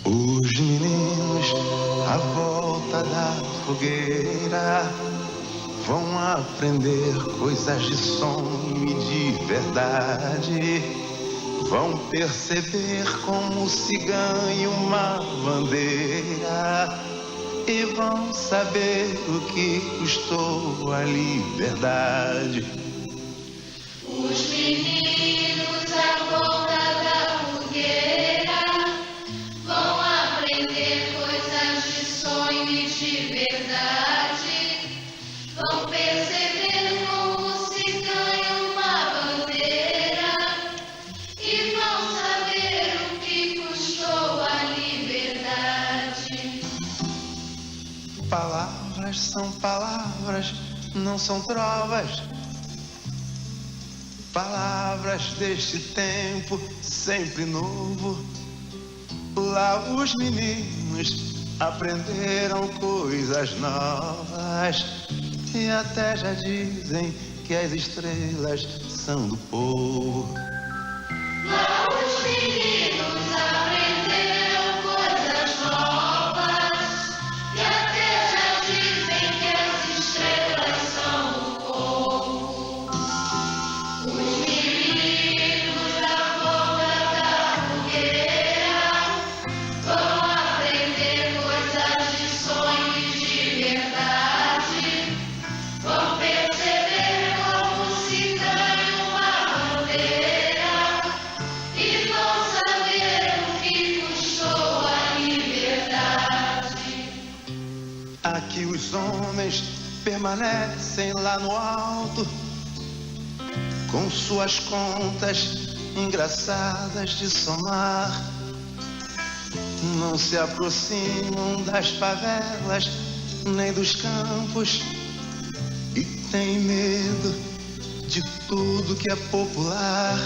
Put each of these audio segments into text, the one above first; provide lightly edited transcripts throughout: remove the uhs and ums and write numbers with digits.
Os meninos à volta da fogueira vão aprender coisas de sonho e de verdade. Vão perceber como se ganha uma bandeira e vão saber o que custou a liberdade. Os meninos à volta da fogueira vão aprender coisas de sonho e de verdade. Vão perceber como se ganha uma bandeira e vão saber o que custou a liberdade. Palavras são palavras, não são trovas. Palavras deste tempo sempre novo. Lá os meninos aprenderam coisas novas e até já dizem que as estrelas são do povo. Lá os meninos aprenderam coisas novas e até já dizem que as estrelas são do povo. Os meninos à volta da fogueira vão aprender coisas de sonho e de verdade. Vão perceber como se ganha uma bandeira e vão saber o que custou a liberdade. Aqui os homens permanecem lá no alto, com suas contas engraçadas de somar. Não se aproximam das favelas nem dos campos e têm medo de tudo que é popular.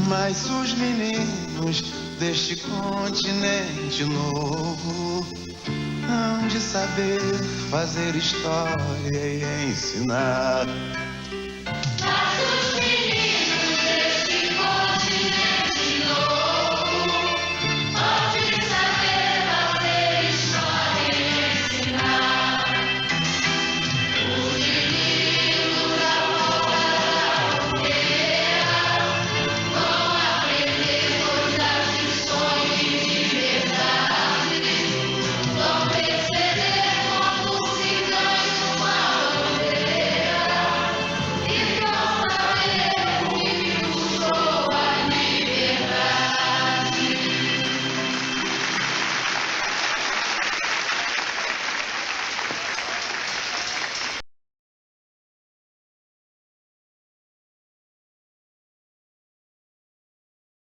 Mas os meninos deste continente novo hão de saber fazer história e ensinar.